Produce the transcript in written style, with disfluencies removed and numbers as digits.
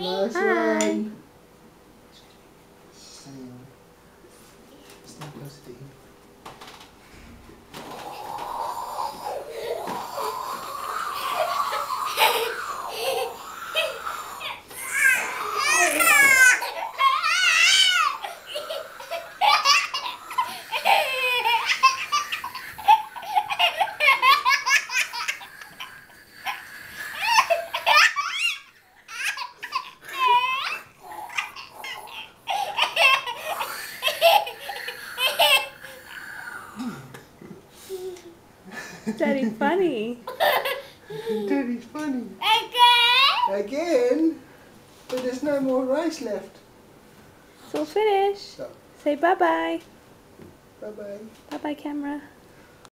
Last Hi. one. Stand closer to him. Daddy funny. Daddy's funny. Again? Again? But there's no more rice left. So finish. So, Say bye-bye. bye-bye. Bye-bye, camera.